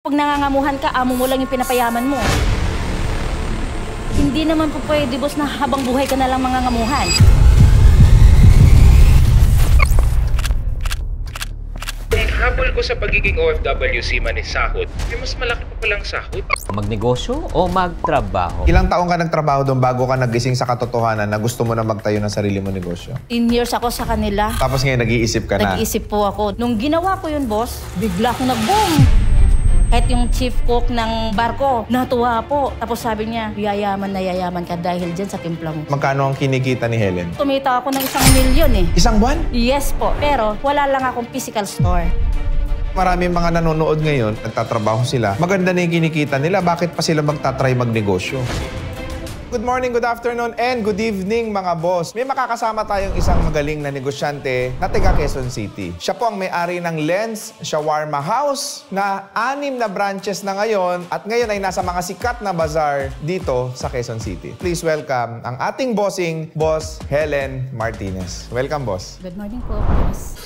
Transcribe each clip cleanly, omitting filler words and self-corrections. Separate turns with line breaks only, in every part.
Pag nangangamuhan ka, amo mo lang yung pinapayaman mo. Hindi naman po pwede, boss, na habang buhay ka na lang mangangamuhan.
Habol ko sa pagiging OFW seaman is sahod. May mas malaki pa palang sahod.
Magnegosyo o magtrabaho?
Ilang taong ka nagtrabaho doon bago ka nagising sa katotohanan na gusto mo na magtayo ng sarili mo negosyo?
10 years ako sa kanila.
Tapos ngayon nag-iisip ka na?
Nag-iisip po ako. Nung ginawa ko yun, boss, bigla akong nag-boom. Kahit yung chief cook ng barko, natuwa po. Tapos sabi niya, yayaman ka dahil dyan sa timpla mo.
Magkano ang kinikita ni Helen?
Tumita ako ng 1 milyon eh.
Isang buwan?
Yes po, pero wala lang akong physical store.
Maraming mga nanonood ngayon, nagtatrabaho sila. Maganda na yung kinikita nila, bakit pa sila magtatry magnegosyo? Good morning, good afternoon, and good evening mga boss. May makakasama tayong isang magaling na negosyante na taga Quezon City. Siya po ang may-ari ng Lens Shawarma House na 6 na branches na ngayon at ngayon ay nasa mga sikat na bazaar dito sa Quezon City. Please welcome ang ating bossing, Boss Helen Martinez. Welcome, boss.
Good morning po, boss.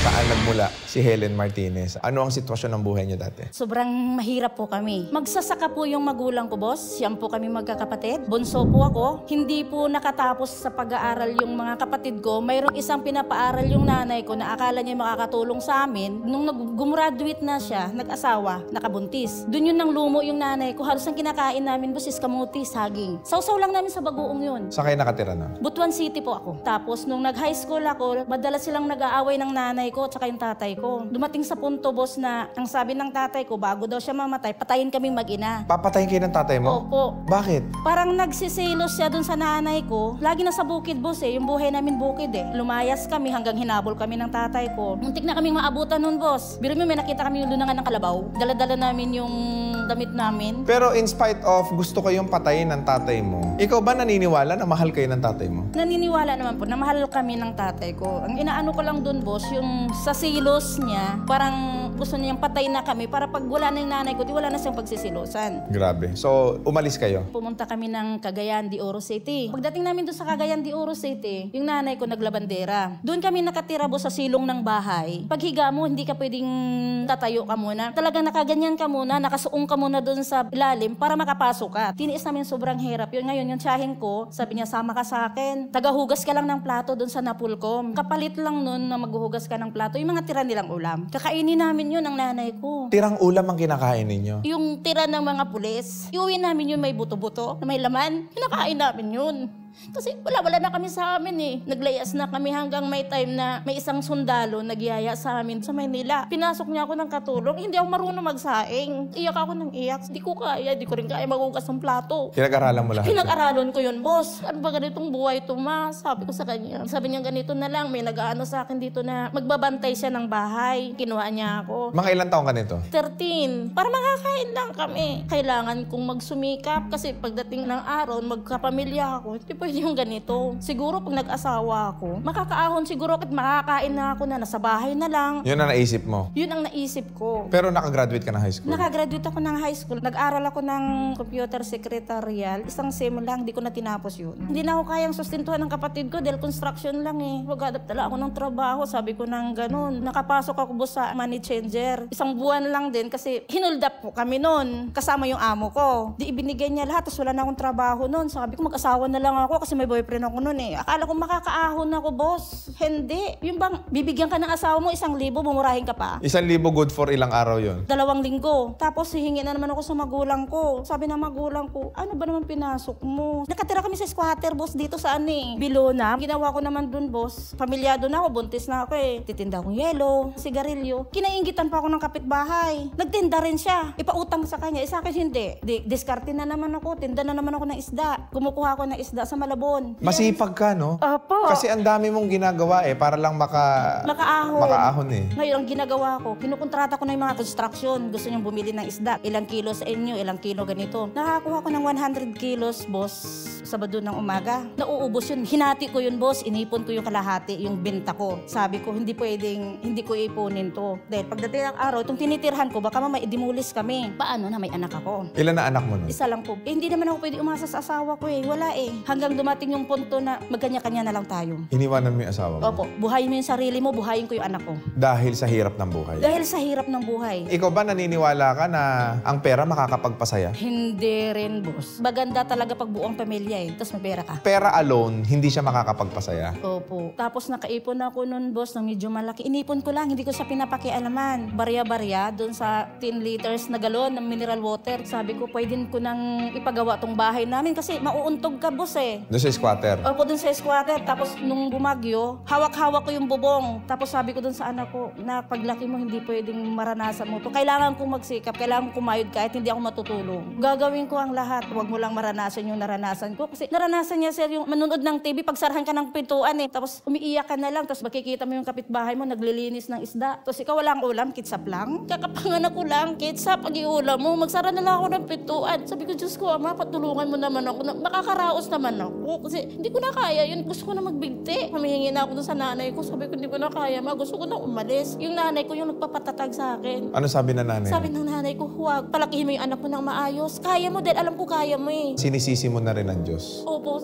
Saan nagmula si Helen Martinez? Ano ang sitwasyon ng buhay niyo dati?
Sobrang mahirap po kami. Magsasaka po yung magulang ko, boss. Siyam po kami magkakapatid. Bunso po ako. Hindi po nakatapos sa pag-aaral yung mga kapatid ko. Mayroong isang pinapaaral yung nanay ko na akala niya makakatulong sa amin. Nung gumraduate na siya, nag-asawa, nakabuntis. Doon yun nang lumo yung nanay ko. Halos ang kinakain namin, boss, is kamuti, saging. Sausaw lang namin sa bagoong yun.
Saan kayo nakatira na?
Butuan City po ako. Tapos nung nag-high school ako, madalas silang nag-aaway ng nanay ko at saka yung tatay ko. Dumating sa punto, boss, na ang sabi ng tatay ko, bago daw siya mamatay, patayin kaming mag-ina.
Papatayin kayo ng tatay mo?
Opo.
Bakit?
Parang nagsisilos siya dun sa nanay ko. Lagi na sa bukid, boss, eh. Yung buhay namin bukid, eh. Lumayas kami hanggang hinabol kami ng tatay ko. Muntik na kaming maabutan nun, boss. Biro mo, may nakita kami yung lunangan ng kalabaw. Dala-dala namin yung damit namin.
Pero in spite of gusto kayong patayin ng tatay mo, ikaw ba naniniwala na mahal kayo ng tatay mo?
Naniniwala naman po na mahal kami ng tatay ko. Ang inaano ko lang dun, boss, yung sa silos niya, parang gusto niyang patay na kami para pag wala na yung nanay ko, di wala na siyang pagsisilosan.
Grabe. So, umalis kayo?
Pumunta kami ng Cagayan de Oro City. Pagdating namin doon sa Cagayan de Oro City, yung nanay ko naglabandera. Doon kami nakatira, boss, sa silong ng bahay. Paghiga mo, hindi ka pwedeng tatayo ka muna. Talagang nakaganyan ka muna, nakasuong ka muna doon sa ilalim para makapasok ka. Tiniis namin sobrang hirap. Yun ngayon, yung tsahin ko, sabi niya, sama ka sa akin. Tagahugas ka lang ng plato doon sa Napolcom. Kapalit lang nun na maghuhugas ka ng plato, yung mga tira nilang ulam. Kakainin namin yun ang nanay ko.
Tirang ulam ang kinakain ninyo?
Yung tira ng mga pulis. Iuwi namin yun may buto-buto, na may laman. Kinakain namin yun. Kasi wala na kami sa amin eh. Naglayas na kami hanggang may time na may isang sundalo nagyaya sa amin sa Maynila. Pinasok niya ako ng katulong. Hindi ako marunong magsaing. Iyak ako ng iyak. Di ko kaya. Di ko rin kaya magugas ng plato.
Pinag-aralan mo lahat?
Pinag-aralan ko yun, boss. Ano ba ganitong buhay ito, ma? Sabi ko sa kanya. Sabi niya ganito na lang. May nag-aano sa akin dito na magbabantay siya ng bahay. Kinuha niya ako.
Mga ilang taong ka nito?
13. Para makakain lang kami. Kailangan kong magsumikap kasi pagdating ng araw, magkapamilya ako. Di pwede yung ganito. Siguro pag nag-asawa ako, makakaahon siguro at makakain na ako na nasa bahay na lang.
Yun ang naisip mo?
Yun ang naisip ko.
Pero nakagraduate ka ng high school?
Nakagraduate ako ng high school. Nag-aral ako ng computer secretarial. Isang sem lang, di ko na tinapos yun. Hindi na ako kayang sustentuhan ng kapatid ko dahil construction lang eh. Mag-adapt tala ako ng trabaho. Sabi ko nang ganun. Nakapasok ako boss sa money changer. Isang buwan lang din kasi hinold up po kami nun. Kasama yung amo ko. Di ibinigay niya lahat. Tapos wala na akong trabaho nun. Sabi ko mag-asawa na lang ako kasi may boyfriend ako nun eh. Akala ko makakaahon ako, boss. Hindi. Yung bang bibigyan ka ng asawa mo 1,000, mumurahin ka pa?
1,000 good for ilang araw yun?
2 linggo. Tapos hihingi na naman ako sa magulang ko. Sabi ng magulang ko, ano ba naman pinasok mo? Nakatira kami sa squatter, boss, dito sa Bilona. Ginawa ko naman dun, boss. Pamilyado na ako, buntis na ako eh. Titinda akong yelo, sigarilyo. Kinaingitan pa ako ng kapitbahay. Nagtinda rin siya. Ipautang sa kanya. Sa akin hindi. Diskarte na naman ako. Tinda na naman ako ng isda. Kumukuha ako ng isda sa Malabon.
Masipag ka, no?
Opo.
Kasi ang dami mong ginagawa eh, para lang makaahon eh.
Ngayon, ang ginagawa ko, kinukontrata ko na yung mga construction. Gusto niyong bumili ng isda. Ilang kilo sa inyo, ilang kilo ganito. Nakakuha ko ng 100 kilos, boss. Sabado ng umaga. Nauubos yun. Hinati ko yun, boss. Inipon ko yung kalahati, yung benta ko. Sabi ko, hindi ko ipunin to. Dahil pagdating ng araw, itong tinitirhan ko, baka mamaya idimulis kami. Paano na may anak ako?
Ilan na anak mo nun?
Isa lang po. Hindi naman ako pwede umasa sa asawa ko Wala Hanggang dumating yung punto na magkanya-kanya na lang tayo.
Iniwanan mo yung asawa mo?
Opo. Buhayin mo yung sarili mo, buhayin ko yung anak ko.
Dahil sa hirap ng buhay?
Dahil sa hirap ng buhay.
Ikaw ba naniniwala ka na ang pera makakapagpasaya?
Hindi rin, boss. Maganda talaga pag buong pamilya Tapos may pera ka.
Pera alone, hindi siya makakapagpasaya?
Opo. Tapos nakaipon ako nun, boss, ng medyo malaki. Inipon ko lang, hindi ko siya pinapakialaman. Barya-barya doon sa 10 liters na galon ng mineral water. Sabi ko, pwede ko nang ipagawa tong bahay namin kasi mauuntog ka, boss
Doon sa squatter?
Opo, doon sa squatter. Tapos nung bumagyo, hawak-hawak ko yung bubong. Tapos sabi ko doon sa anak ko, na paglaki mo, hindi pwedeng maranasan mo to. Kailangan kong magsikap, kailangan kong kumayod kahit hindi ako matutulong. Gagawin ko ang lahat. Huwag mo lang maranasan yung naranasan ko. Kasi naranasan niya, sir, yung manonood ng TV, pagsarahan ka ng pintuan Tapos umiiyak ka na lang. Tapos makikita mo yung kapitbahay mo, naglilinis ng isda. Tapos ikaw walang ulam, kitsap lang. Kakapanganak ko lang, kitsap, pag-iulam mo. Magsara na lang ako ng pintuan. Sabi ko, Diyos ko, Ama, patulungan mo naman ako. Makakaraos naman ako. Kasi hindi ko na kaya yun. Gusto ko na magbigti. Humihingi na ako doon sa nanay ko. Sabi ko, hindi ko na kaya, Ma. Gusto ko na umalis. Yung nanay ko yung nagpapatatag sa akin.
Ano sabi na nanay?
Sabi ng nanay ko, huwag. Palakihin mo yung anak mo ng maayos. Kaya mo, dahil alam ko kaya mo
Sinisisi mo na rin ang Diyos?
Opo,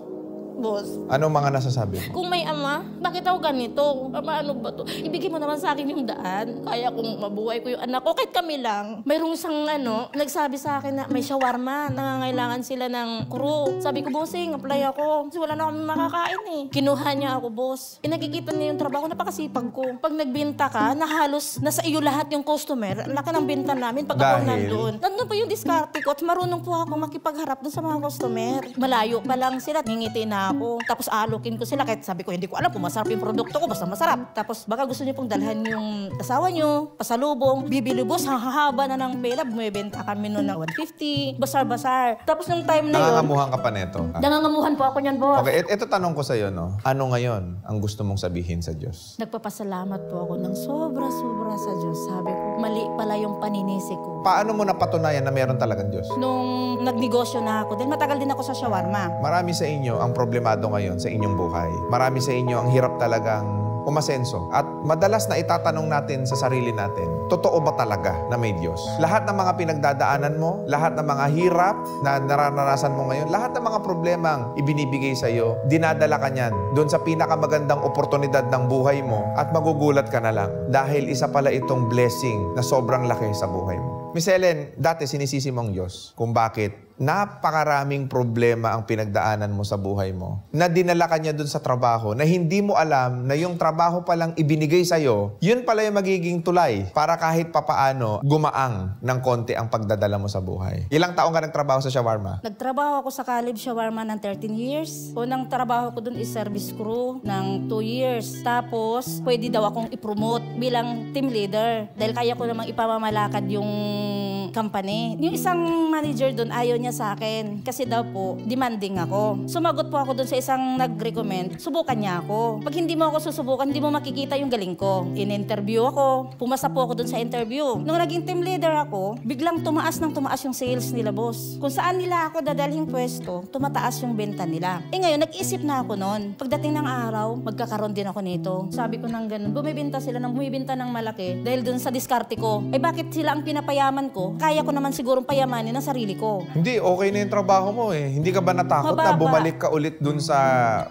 boss.
Ano mga nasasabi mo?
Kung may ama, bakit ako ganito? Paano ba to? Ibigay mo naman sa akin yung daan. Kaya kung mabuhay ko yung anak ko, kahit kami lang. Mayroong isang nagsabi sa akin na may shawarma, nangangailangan sila ng crew. Sabi ko, bossing, apply ako. Kasi wala na kami makakain Kinuha niya ako, boss. Nakikita niya yung trabaho, napakasipag ko. Pag nagbenta ka, na halos nasa iyo lahat yung customer. Ang laki ng benta namin pag ako nandun. Nandun pa yung diskarte ko at marunong po ako makipagharap dun sa mga customer. Malayo pa lang sila, ngingiti na ako. Tapos alokin ko sila kahit sabi ko hindi ko alam kung masarap yung produkto ko, basta masarap. Tapos baka gusto niyo pong dalhan yung asawa niyo, pasalubong, bibili boss, hahaba na ng pera, bumibenta kami noon na 150, basar-basar. Tapos nung time na yun,
nangangamuhan ka pa neto?
Nangangamuhan po ako niyan, boss.
Okay, ito tanong ko sa'yo, Ano ngayon ang gusto mong sabihin sa Diyos?
Nagpapasalamat po ako ng sobra-sobra sa Diyos. Sabi ko, mali pala yung paninisi ko.
Paano mo napatunayan na meron talagang Diyos?
Nung nagnegosyo na ako, dahil matagal din ako sa shawarma.
Marami sa inyo ang problemado ngayon sa inyong buhay. Marami sa inyo ang hirap talagang umasenso. At madalas na itatanong natin sa sarili natin, totoo ba talaga na may Diyos? Lahat ng mga pinagdadaanan mo, lahat ng mga hirap na nararanasan mo ngayon, lahat ng mga problemang ibinibigay sa iyo, dinadala ka niyan doon sa pinakamagandang oportunidad ng buhay mo at magugulat ka na lang dahil isa pala itong blessing na sobrang laki sa buhay mo. Miss Helen, dati sinisisi mo ang Diyos kung bakit napakaraming problema ang pinagdaanan mo sa buhay mo. Na dinala ka niya dun sa trabaho na hindi mo alam na yung trabaho palang ibinigay sa'yo, yun pala yung magiging tulay para kahit papaano gumaang ng konti ang pagdadala mo sa buhay. Ilang taong ka nagtrabaho sa shawarma?
Nagtrabaho ako sa Caleb Shawarma ng 13 years. Unang trabaho ko dun is service crew ng 2 years. Tapos, pwede daw akong i-promote bilang team leader dahil kaya ko namang ipamamalakad yung company. Yung isang manager dun, ayaw niya sa akin kasi daw po, demanding ako. Sumagot po ako dun sa isang nag-recommend, subukan niya ako. Pag hindi mo ako susubukan, hindi mo makikita yung galing ko. In-interview ako, pumasa po ako dun sa interview. Nung naging team leader ako, biglang tumaas yung sales nila, boss. Kung saan nila ako dadalhin pwesto, tumataas yung benta nila. Ngayon, nag-isip na ako nun. Pagdating ng araw, magkakaroon din ako nito. Sabi ko nang ganun, bumibenta ng malaki dahil dun sa diskarte ko. Bakit sila ang pinapayaman ko? Kaya ko naman sigurong payamanin ang sarili ko.
Hindi, okay na yung trabaho mo Hindi ka ba natakot na bumalik ka ulit dun sa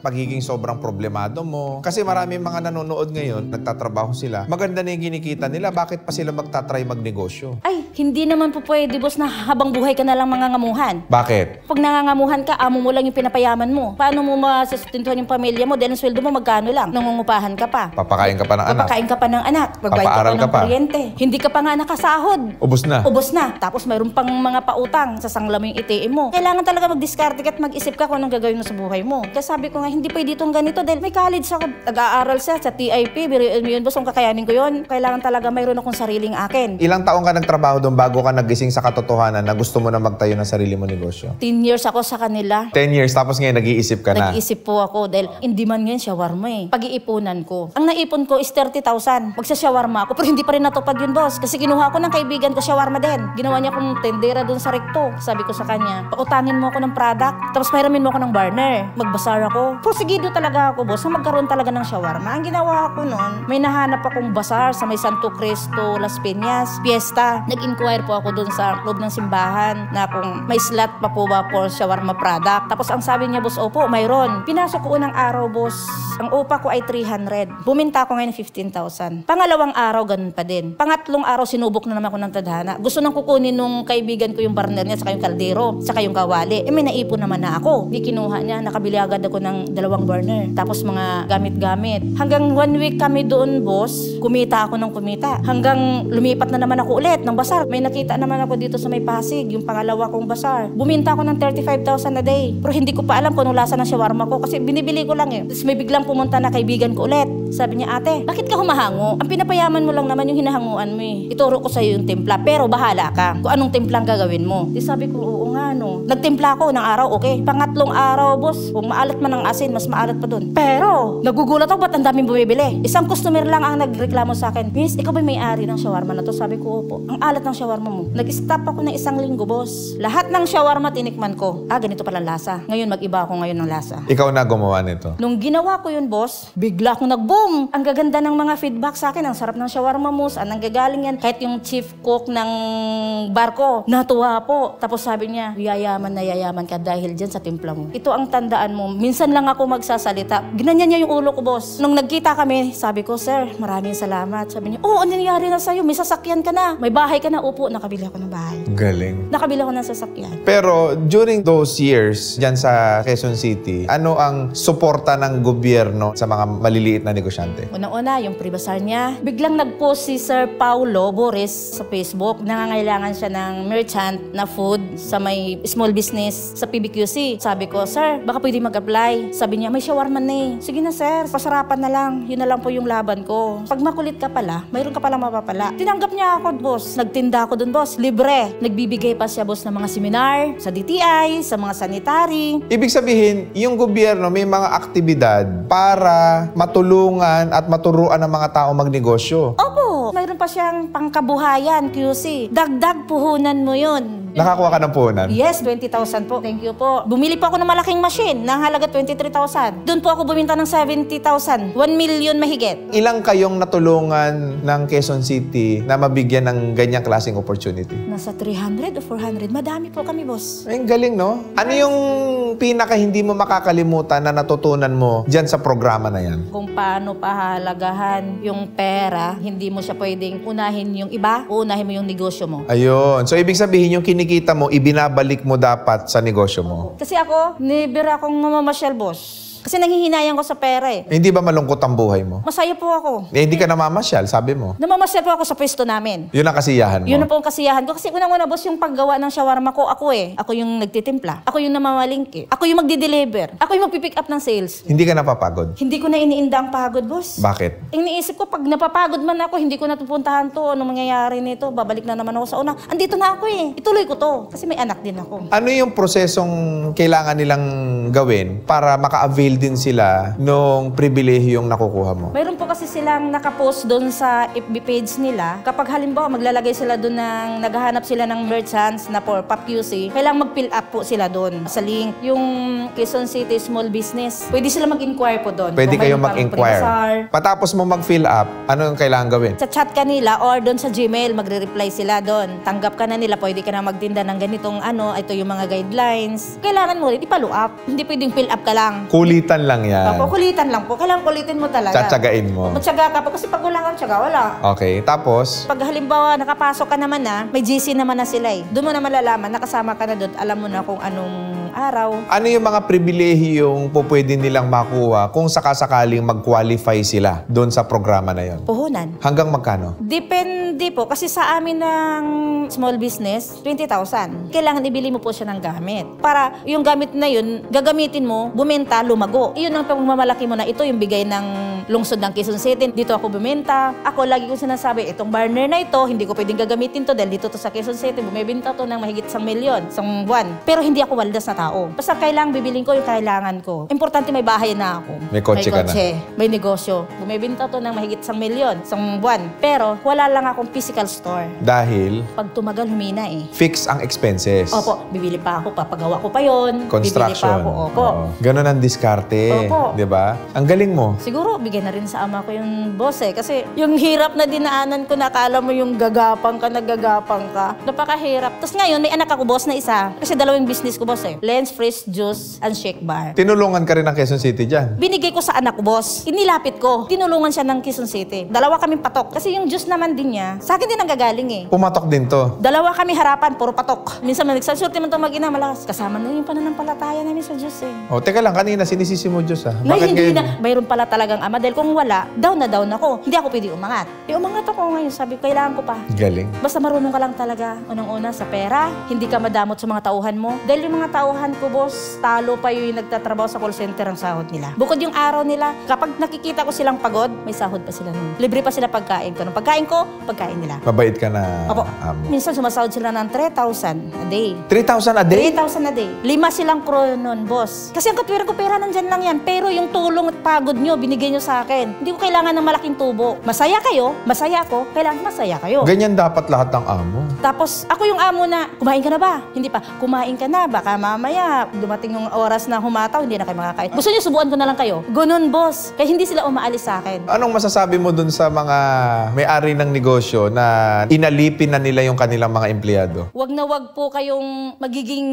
pagiging sobrang problemado mo? Kasi marami mga nanonood ngayon, nagtatrabaho sila. Maganda na yung kinikita nila. Bakit pa sila magtatry magnegosyo?
Ay, hindi naman po pwede, boss, na habang buhay ka na lang mangangamuhan.
Bakit?
Pag nangangamuhan ka, amo mo lang yung pinapayaman mo. Paano mo masustentuhan yung pamilya mo? Dahil ang sweldo mo magkano lang? Nangungupahan ka pa.
Papakain ka pa ng anak.
Papakain ka pa ng anak.
Papaaral ka pa.
Kuryente. Hindi ka pa nga nakasahod.
Ubos na.
Ubos na. Tapos mayroon pang mga pautang. Sasangla mo yung ATM mo. Kailangan talaga mag-discard at mag-isip ka kung anong gagawin mo sa buhay mo. Kaya sabi ko nga, hindi pwede itong ganito dahil may college ako. Nag-aaral siya sa TIP. Biriin mo yun, boss, kung kakayanin ko yun. Kailangan talaga mayroon akong sariling akin.
Ilang taong ka nagtrabaho doon bago ka nagising sa katotohanan na gusto mo na magtayo ng sarili mo negosyo?
10 years ako sa kanila.
10 years, tapos ngayon nag-iisip ka na?
Nag-iisip po ako dahil hindi man ngayon shawarma Pag-iipunan ko. Ang naipon ko is 30,000. Magsa-shawarma ako pero hindi pa rin natupad yun, boss. Kasi kinuha ko ng kaibigan ko shawarma din. Ginawa niya akong tendera doon sa rekto. Sabi ko sa kanya, pautangin mo ako ng product, tapos pahiramin mo ako ng burner. Magbasar ako. Prosigido talaga ako, boss, na magkaroon talaga ng shawarma. Ang ginawa ko noon, may nahanap akong basar sa may Santo Cristo, Las Piñas, Fiesta. Nag-inquire po ako doon sa loob ng simbahan na kung may slot pa po ba for shawarma product. Tapos ang sabi niya, boss, opo, mayroon. Pinasok ko unang araw, boss. Ang upa ko ay 300. Buminta ko ngayon 15,000. Pangalawang araw, ganun pa din. Pangatlong araw, sinubok na naman ako ng tadhana. Gusto nang kukunin nung kaibigan ko yung burner niya, saka yung kaldero, saka yung kawali. May naipon naman na ako. Di kinuha niya, nakabili agad ako ng 2 burner. Tapos mga gamit-gamit. Hanggang 1 week kami doon, boss, kumita ako ng kumita. Hanggang lumipat na naman ako ulit ng basar. May nakita naman ako dito sa may Pasig, yung pangalawa kong basar. Buminta ako ng 35,000 a day. Pero hindi ko pa alam kung anong lasa ng shawarma ko kasi binibili ko lang eh. Tapos may biglang pumunta na kaibigan ko ulit. Sabi niya, ate, bakit ka humahango? Ang pinapayaman mo lang naman yung hinahanguan mo eh. Ituro ko sa'yo yung timpla, pero bahala ka kung anong timplang gagawin mo. Di sabi ko, oo nga no. Nagtimpla ako ng araw, okay. Pangatlong araw, boss, kung maalat man ang asin, mas maalat pa dun. Pero, nagugulat ako, ba't ang daming bumibili? Isang customer lang ang nagreklamo sa akin, Miss, ikaw ba may-ari ng shawarma na to? Sabi ko, opo. Ang alat ng shawarma mo. Nag-stop ako ng 1 linggo, boss. Lahat ng shawarma tinikman ko. Ganito pala lasa. Ngayon, mag-iba ako ngayon ng lasa.
Ikaw na gumawa nito?
Nung ginawa ko yun, boss, bigla akong nag-boom. Ang gaganda ng mga feedback sa akin. Ang sarap ng shawarma mo. Saan nanggagaling yan? Kahit yung chief cook ng barko, natuwa po. Tapos sabi niya, yayaman na yayaman ka dahil dyan sa timpla mo. Ito ang tandaan mo. Minsan lang ako magsasalita. Ginanyan niya yung ulo ko, boss. Nung nagkita kami, sabi ko, sir, maraming salamat. Sabi niya, ano nangyari na sa'yo? May sasakyan ka na. May bahay ka na. Upo, nakabili ako ng bahay.
Galing.
Nakabili ako ng sasakyan.
Pero during those years, dyan sa Quezon City, ano ang suporta ng gobyerno sa mga maliliit na negosyante?
Una-una, yung pre-bazar niya. Biglang nag-post si Sir Paulo Boris sa Facebook. Nangangailangan siya ng merchant na food sa may small business sa PBQC. Sabi ko, sir, baka pwede mag-apply. Sabi niya, may shawarma na eh. Sige na, sir. Pasarapan na lang. Yun na lang po yung laban ko. Pag makulit ka pala, mayroon ka palang mapapala. Tinanggap niya ako, boss. Nagtinda ako dun, boss. Libre. Nagbibigay pa siya, boss, ng mga seminar sa DTI, sa mga sanitary.
Ibig sabihin, yung gobyerno may mga aktibidad para matulungan at maturuan ng mga tao magnegosyo.
Opo. Mayroon pa siyang pangkabuhayan, QC. Dagdag puhunan mo yun.
Nakakuha ka ng puhunan?
Yes, 20,000 po. Thank you po. Bumili pa ako ng malaking machine na halaga 23,000. Doon po ako buminta ng 70,000. 1 million mahigit.
Ilang kayong natulungan ng Quezon City na mabigyan ng ganyang klaseng opportunity?
Nasa 300 o 400. Madami po kami, boss.
Ay, galing, no? Ano yung pinaka hindi mo makakalimutan na natutunan mo dyan sa programa na yan?
Kung paano pahalagahan yung pera, hindi mo siya pwedeng unahin yung iba, unahin mo yung negosyo mo.
Ayun. So, ibig sabihin, yung kinikita mo, ibinabalik mo dapat sa negosyo mo.
Kasi ako, never akong mamamasyal, boss. Kasi nanghihinayang ko sa pera eh.
Hindi ba malungkot ang buhay mo?
Masaya po ako.
Hindi ka namamasyal, sabi mo.
Namamasyal po ako sa pwesto namin.
Yun ang kasiyahan mo.
Yun na po ang kasiyahan ko. Kasi unang-una, boss, yung paggawa ng shawarma ko, ako eh. Ako yung nagtitimpla. Ako yung namamalingki. Ako yung magdi-deliver. Ako yung magpipick up ng sales.
Hindi ka napapagod?
Hindi ko na iniinda ang pagod, boss.
Bakit?
Iniisip ko, pag napapagod man ako, hindi ko natupuntahan to. Anong mangyayari nito? Babalik na naman ako sa una. Andito na ako eh. Ituloy ko to. Kasi may anak din ako.
Ano yung prosesong kailangan nilang gawin para maka-avail din sila nung pribilehiyong nakukuha mo?
Mayroon po kasi silang nakapost doon sa FB page nila. Kapag halimbawa maglalagay sila doon ng naghahanap sila ng merchants na for PAPQC, kailangan mag-fill up po sila doon sa link. Yung Quezon City Small Business, pwede sila mag-inquire po doon.
Pwede
Kung
kayong
mayroon pang
mag-inquire.
pre-bazar.
Patapos mo mag-fill up, ano yung kailangan gawin?
Sa chat kanila or doon sa Gmail, magre-reply sila doon. Tanggap ka na nila, pwede ka na magtinda ng ganitong ito yung mga guidelines. Kailangan mo rin i-follow up. Hindi pwedeng fill up ka lang.
Kulitan lang yan.
Opo, kulitan lang po. Kailangan kulitin mo talaga.
Tsatsagain mo.
Matsaga ka po kasi pag wala kang tsaga, wala.
Okay, tapos?
Pag halimbawa nakapasok ka naman na, may GC naman na sila eh. Doon mo na malalaman, nakasama ka na doon, alam mo na kung anong araw.
Ano yung mga pribilehiyong pwede nilang makuha kung sakasakaling mag-qualify sila doon sa programa na yon?
Puhunan.
Hanggang magkano?
Depende po. Kasi sa amin ng small business, 20,000. Kailangan ibili mo po siya ng gamit. Para yung gamit na yun, gagamitin mo, bumenta, lumag bago. Iyon ang pagmamalaki mo na ito yung bigay ng lungsod ng Quezon City. Dito ako bumenta. Ako lagi ko sinasabi, itong burner na ito, hindi ko pwedeng gagamitin to dahil dito to sa Quezon City, bumibenta to ng mahigit 1 milyon, isang buwan. Pero hindi ako waldas na tao. Basta kailangan bibilin ko yung kailangan ko. Importante may bahay na ako.
May kotse ka na.
May negosyo. Bumibenta to ng mahigit 1 milyon, isang buwan. Pero wala lang akong physical store.
Dahil
Pag tumagal, humina eh.
fix ang expenses.
Opo, bibili pa ako, papagawa ko pa yon.
Construction.
Bibili pa ako, opo.
Oo. Ganun ang diskarte.
Opo.
Di ba? Ang galing mo.
Siguro, bigyan na rin sa ama ko yung boss eh. Kasi yung hirap na dinaanan ko, nakala mo yung gagapang ka, nagagapang ka. Napakahirap. Tapos ngayon, may anak ako, boss na isa. Kasi dalawang business ko, boss eh. Lens, fresh juice, and shake bar.
Tinulungan ka rin ng Quezon City dyan.
Binigay ko sa anak ko, boss. Inilapit ko. Tinulungan siya ng Quezon City. Dalawa kaming patok. Kasi yung juice naman din niya, sa akin din ang gagaling eh.
Pumatok din to.
Dalawa kami harapan, puro patok. Minsan may nagsasurti man itong mag-ina, malakas. Kasama na yung pananampalataya namin sa Diyos eh.
O, teka lang, kanina sinisisi mo Diyos ah.
Ngayon, hindi
ngayon?
na. Mayroon pala talagang ama. Dahil kung wala, down na down ako. Hindi ako pwede umangat. Umangat ako ngayon. Sabi ko, kailangan ko pa.
Galing.
Basta marunong ka lang talaga, unang-una sa pera. Hindi ka madamot sa mga tauhan mo. Dahil yung mga tauhan ko, boss, talo pa yung nagtatrabaho sa call center ang sahod nila. Bukod yung araw nila, kapag nakikita ko silang pagod, may sahod pa sila nun. Libre pa sila pagkain ko. Nung pagkain ko, pagkain nila.
Mabait ka na,
Opo.
amo.
Minsan sumasahod sila ng 3,000 a day.
3,000 a day?
3,000 a day. 5 silang crew nun, boss. Kasi ang katwiran ko pera nandyan lang yan. Pero yung tulong at pagod nyo, binigay nyo sa akin. Hindi ko kailangan ng malaking tubo. Masaya kayo, masaya ako, kailangan masaya kayo.
Ganyan dapat lahat ng amo.
Tapos, ako yung amo na, kumain ka na ba? Hindi pa, kumain ka na. Baka mamaya, dumating yung oras na humataw, hindi na kayo makakain. Gusto nyo, subuan ko na lang kayo. Ganun, boss. Kaya hindi sila umaalis sa akin.
Anong masasabi mo dun sa mga may-ari ng negosyo na inalipin na nila yung kanilang mga empleyado?
Wag na wag po kayong magiging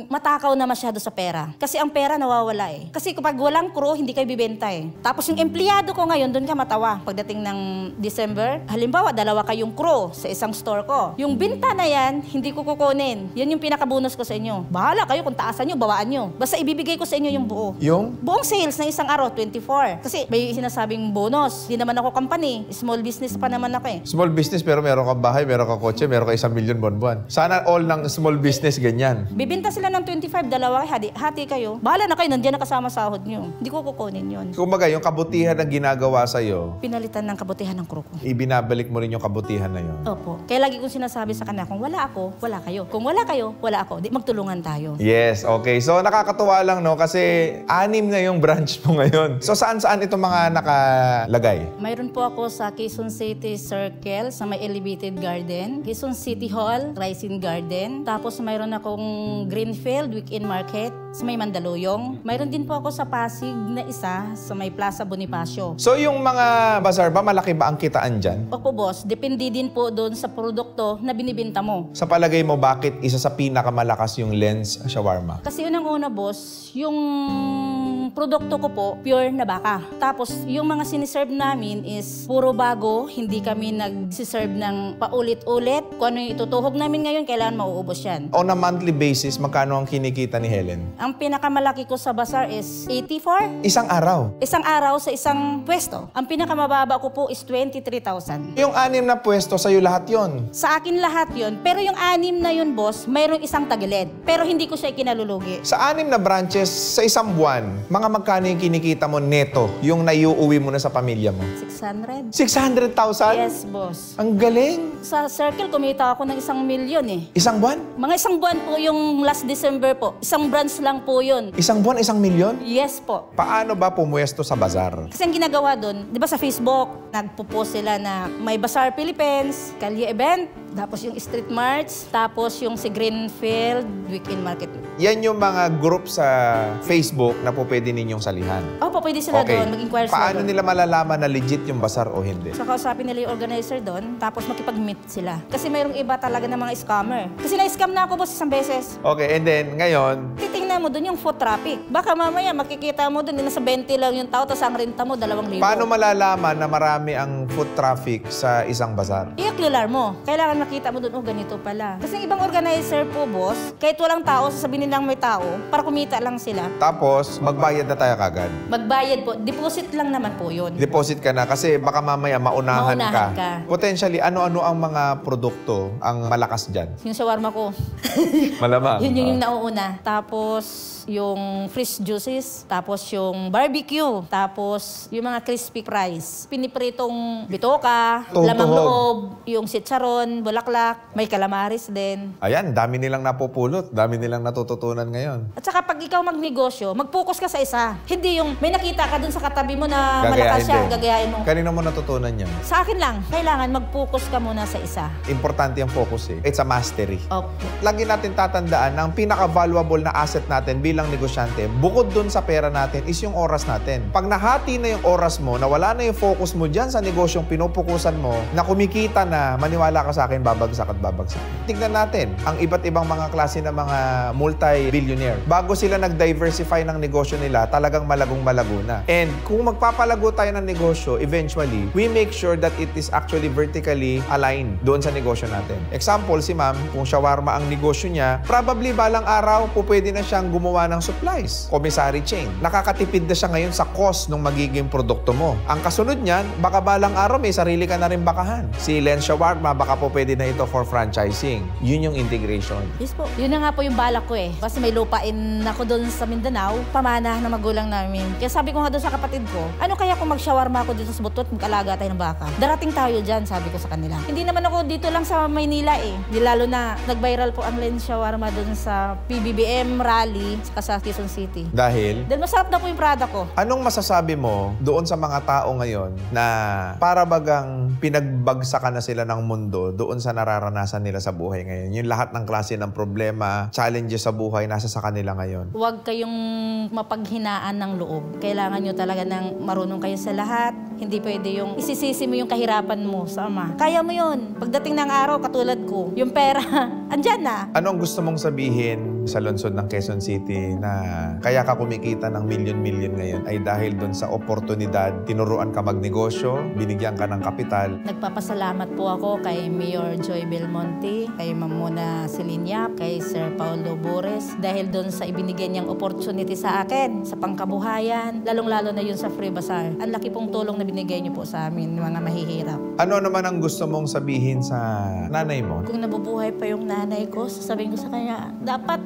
matakaw na masyado sa pera. Kasi ang pera nawawala eh. Kasi kapag walang crew, hindi kayo bibenta eh. Tapos yung empleyado ko ngayon, doon ka matawa. Pagdating ng December, halimbawa, 2 kayong crew sa isang store ko. Yung binta na yan, hindi ko kukunin. Yan yung pinakabonus ko sa inyo. Bahala kayo kung taasan nyo, bawaan nyo. Basta ibibigay ko sa inyo yung buo.
Yung?
Buong sales ng isang araw, 24. Kasi may sinasabing bonus. Di naman ako company. Small business pa naman ako eh.
Small business pero meron kang bahay, meron kang kotse, meron kang 1 milyon buwan-buwan. Sana all ng small business ganyan.
Bibinta sila ng 25, 2 hati kayo. Bahala na kayo, nandiyan na kasama sahod nyo. Hindi ko kukunin yun.
Kumbaga, yung kabutihan na ginagawa sa'yo,
Pinalitan ng kabutihan ng crew ko.
ibinabalik mo rin yung kabutihan na yun.
Opo. Kaya lagi kong sinasabi sa kanila, kung wala ako, wala kayo. Kung wala kayo, wala ako. Di magtulungan tayo.
Yes, okay. So, nakakatuwa lang, no? Kasi 6 na yung branch mo ngayon. So, saan-saan itong mga nakalagay?
Mayroon po ako sa Quezon City Circle, sa may Elevated Garden. Quezon City Hall, Rising Garden. Tapos mayroon akong Greenfield, Weekend Market, sa may Mandaluyong. Mayroon din po ako sa Pasig na isa, sa may Plaza Bonifacio.
So, yung mga bazaar ba, malaki ba ang kitaan dyan?
Opo, boss. Depende din po doon sa produkto na binibenta mo.
Sa palagay mo, bakit isa sa pinakamalakas yung Lens shawarma?
Kasi unang-una, boss, yung produkto ko po, pure na baka. Tapos, yung mga siniserve namin is puro bago, hindi kami nagsiserve ng paulit-ulit. Kung ano yung itutuhog namin ngayon, kailangan mauubos yan.
On a monthly basis, magkano ang kinikita ni Helen?
Ang pinakamalaki ko sa bazaar is 84.
Isang araw.
Isang araw sa isang pwesto. Ang pinakamababa ko po is 23,000.
Yung 6 na pwesto, sa'yo lahat yon.
Sa akin lahat yon. Pero yung 6 na yun, boss, mayroong isang tagilid. Pero hindi ko siya ikinalulugi.
Sa 6 na branches, sa isang buwan, mga magkano yung kinikita mo neto, yung naiuuwi mo na sa pamilya mo?
600.
600,000?
Yes, boss.
Ang galing.
Sa circle, kumita ako ng 1 milyon eh.
Isang buwan?
Mga 1 buwan po yung last December po. Isang branch lang po yun.
Isang buwan, 1 milyon?
Yes po.
Paano ba pumuesto sa bazar?
Kasi ang ginagawa doon, di ba sa Facebook, nagpo-post sila na may Bazaar Philippines, Kalye Event, tapos yung Street March, tapos yung si Greenfield Weekend Market.
Yan yung mga group sa Facebook na po pwede ninyong salihan.
Opo, pwede sila doon, mag-inquire sila
Paano
doon.
nila malalaman na legit yung bazar o hindi?
So, kausapin nila yung organizer doon, tapos makipag-meet sila. Kasi mayroong iba talaga ng mga scammer. Kasi na-scam na ako, boss, isang beses.
Okay, and then ngayon,
Titingnan mo doon yung foot traffic. Baka mamaya makikita mo doon, nasa 20 lang yung tao, tapos ang renta mo, 2,000.
paano malalaman na marami ang foot traffic sa isang bazar?
I-clear mo. Kailangan makita mo doon, oh, ganito pala. Kasi yung ibang organizer po, boss, kahit walang tao, sasabihin nilang may tao, para kumita lang sila.
Tapos, magbayad na tayo kagad.
Magbayad po. Deposit lang naman po yun.
Deposit ka na kasi baka mamaya maunahan
Maunahan ka.
Potentially, ano-ano ang mga produkto ang malakas dyan?
Yung shawarma ko.
Malamang.
Yun yung nauuna. Tapos, yung fresh juices, tapos yung barbecue, tapos yung mga crispy fries. Pinipritong bitoka,
Tuhog-tuhog.
lamang loob, yung sitsaron, bulaklak, may calamaris din.
Ayan, dami nilang napupulot. Dami nilang natututunan ngayon.
At saka pag ikaw magnegosyo, mag-focus ka sa isa. Hindi yung may nakita ka dun sa katabi mo na malakas siya, gagayahin mo.
Kanino mo natutunan yan?
Sa akin lang, kailangan mag-focus ka muna sa isa.
Importante yung focus eh. It's a mastery.
Opo.
Lagi natin tatandaan na ang pinaka-valuable na asset natin bilang negosyante, bukod dun sa pera natin, is yung oras natin. Pag nahati na yung oras mo, na wala na yung focus mo dyan sa negosyong pinupukusan mo, na kumikita na, maniwala ka sa akin, babagsak at babagsak. Tignan natin, ang iba't ibang mga klase ng mga multi-billionaire. Bago sila nag-diversify ng negosyo nila, talagang malagong-malago na. And kung magpapalago tayo ng negosyo, eventually, we make sure that it is actually vertically aligned doon sa negosyo natin. Example, si ma'am, kung shawarma ang negosyo niya, probably balang araw, pwede na siyang gumawa ng supplies, commissary chain. Nakakatipid na siya ngayon sa cost ng magiging produkto mo. Ang kasunod niyan, baka balang araw may sarili ka na rin bakahan. Si Len Shawarma, baka po pwede na ito for franchising. Yun yung integration.
Yes po. Yun na nga po yung balak ko eh. Kasi may lupain ako doon sa Mindanao, pamana na magulang namin. Kaya sabi ko nga doon sa kapatid ko, ano kaya kung mag-shawarma ako dito sa Butot, mag-alaga tayo ng baka? Darating tayo dyan, sabi ko sa kanila. Hindi naman ako dito lang sa Maynila eh. Di lalo na nag-viral po ang Len Shawarma doon sa PBBM rally sa Quezon City.
Dahil
Masarap na po yung product ko.
anong masasabi mo doon sa mga tao ngayon na para bagang pinagbagsakan na sila ng mundo doon sa nararanasan nila sa buhay ngayon? Yung lahat ng klase ng problema, challenges sa buhay, nasa sa kanila ngayon.
Huwag kayong mapaghinaan ng loob. Kailangan nyo talaga ng marunong kayo sa lahat. Hindi pwede yung isisisi mo yung kahirapan mo sa ama. Kaya mo yun. Pagdating ng araw, katulad ko, yung pera, andyan na.
Ano ang gusto mong sabihin sa lungsod ng Quezon City na kaya ka kumikita ng milyon-milyon ngayon ay dahil doon sa oportunidad, tinuruan ka magnegosyo, binigyan ka ng kapital?
Nagpapasalamat po ako kay Mayor Joy Belmonte, kay Mamona Silinyap, kay Sir Paulo Bores dahil doon sa ibinigay niyang opportunity sa akin, sa pangkabuhayan, lalong-lalo na yun sa Free Bazaar. Ang laki pong tulong na binigay niyo po sa amin, mga mahihirap.
Ano naman ang gusto mong sabihin sa nanay mo?
Kung nabubuhay pa yung nanay ko, sasabihin ko sa kanya, dapat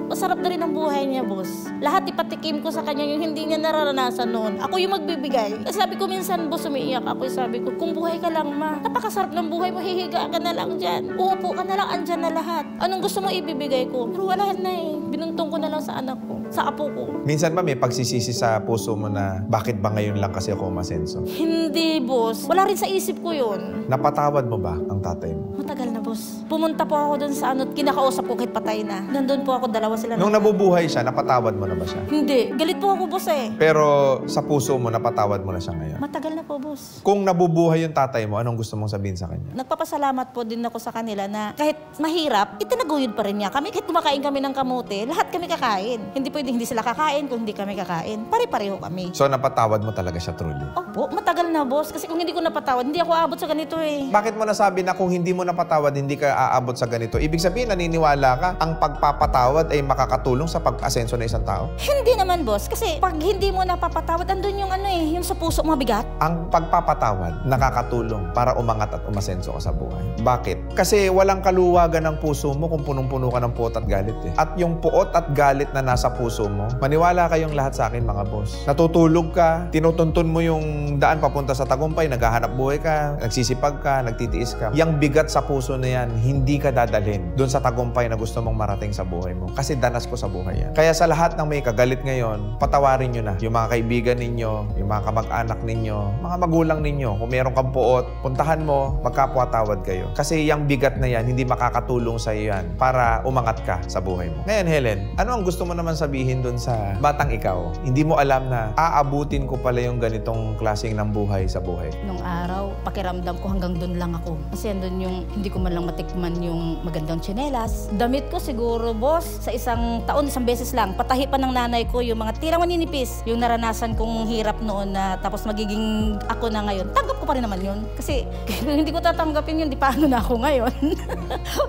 masarap na rin ang buhay niya, boss. Lahat ipatikim ko sa kanya yung hindi niya nararanasan noon. Ako yung magbibigay. Kasi sabi ko minsan, boss, umiiyak ako. Sabi ko, kung buhay ka lang, ma, napakasarap ng buhay mo, hihiga ka na lang dyan. Uupo ka na lang, andyan na lahat. Anong gusto mo ibibigay ko? Pero wala na eh. Binuntong ko na lang sa anak ko, sa apo ko.
Minsan ba may pagsisisi sa puso mo na bakit ba ngayon lang kasi ako umasenso?
Hindi, boss. Wala rin sa isip ko yun.
Napatawad mo ba ang tatay mo?
Matagal na, boss. Pumunta po ako dun sa kinakausap ko kahit patay na. Nandun po ako, dalawa sila.
Nung nabubuhay siya, napatawad mo na ba siya?
Hindi. Galit po ako, boss eh.
Pero sa puso mo, napatawad mo na siya ngayon?
Matagal na po, boss.
Kung nabubuhay yung tatay mo, anong gusto mong sabihin sa kanya?
Nagpapasalamat po din ako sa kanila na kahit mahirap, itinaguyod pa rin niya kami. Kahit kumakain kami ng kamote, lahat kami kakain. Hindi pwedeng hindi sila kakain kung hindi kami kakain. Pare-pareho kami.
So napatawad mo talaga siya truly?
Opo, matagal na, boss. Kasi kung hindi ko napatawad, hindi ako aabot sa ganito eh.
Bakit mo nasabi na kung hindi mo napatawad, hindi ka aabot sa ganito? Ibig sabihin, naniniwala ka, ang pagpapatawad ay makakatulong sa pag-asenso ng isang tao?
Hindi naman, boss. Kasi pag hindi mo napapatawad, andun yung yung sa puso mo bigat.
Ang pagpapatawad nakakatulong para umangat at umasenso ka sa buhay. Bakit? Kasi walang kaluwagan ng puso mo kung punong-puno ka ng puot at galit eh. At yung puot at galit na nasa puso mo, maniwala kayong lahat sa akin mga boss. Natutulog ka, tinutuntun mo yung daan papunta sa tagumpay, naghahanap buhay ka, nagsisipag ka, nagtitiis ka. Yang bigat sa puso na yan, hindi ka dadalhin doon sa tagumpay na gusto mong marating sa buhay mo. Kasi danas ko sa buhay yan. Kaya sa lahat ng may kagalit ngayon, patawarin nyo na yung mga kaibigan ninyo, yung mga kamag-anak ninyo, mga magulang ninyo. Kung meron kang puot, puntahan mo, magkapwa-tawad kayo. Kasi yung bigat na yan, hindi makakatulong sa iyo yan para umangat ka sa buhay mo. Ngayon, Helen, ano ang gusto mo naman sabihin doon sa batang ikaw? Hindi mo alam na aabutin ko pala yung ganitong klaseng ng buhay sa buhay.
Nung araw, pakiramdam ko hanggang doon lang ako. Kasi andun yung hindi ko man lang matikman yung magandang tsinelas. Damit ko siguro, boss, sa isang taon, isang beses lang. Patahi pa ng nanay ko yung mga tirang maninipis. Yung naranasan kong hirap noon na tapos magiging ako na ngayon. Tanggap ko pa rin naman yun. Kasi kung hindi ko tatanggapin yun, di paano na ako ngayon.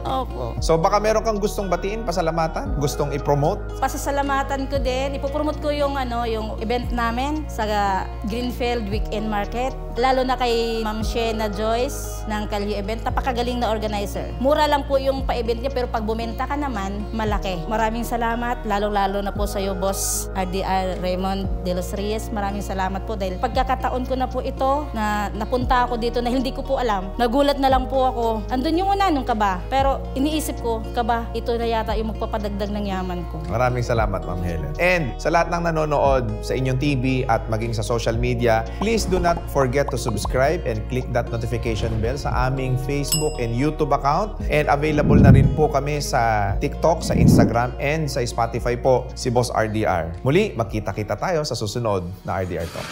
Opo.
So baka meron kang gustong batiin, pasalamatan? Gustong i-promote?
Pasasalamatan ko din. Ipopromote ko yung event namin sa Greenfield Weekend Market. Lalo na kay Ma'am Shena Joyce ng Kalye Event. Napakagaling na organizer. Mura lang po yung pa-event niya pero pag bumenta ka naman, malaki. Maraming salamat. Lalo-lalo na po sa iyo, Boss RDR Raymond De Los Reyes. Maraming salamat po dahil pagkakataon ko na po ito na napunta ako dito na hindi ko po alam. Nagulat na lang po ako. Andun yung una nung kaba. Pero iniisip ko, kaba, ito na yata yung magpapadagdag ng yaman ko.
Maraming salamat, Ma'am Helen. And sa lahat ng nanonood sa inyong TV at maging sa social media, please do not forget to subscribe and click that notification bell sa aming Facebook and YouTube account. And available na rin po kami sa TikTok, sa Instagram, and sa Spotify po, si Boss RDR. Muli, magkita-kita tayo sa susunod na RDR Talk.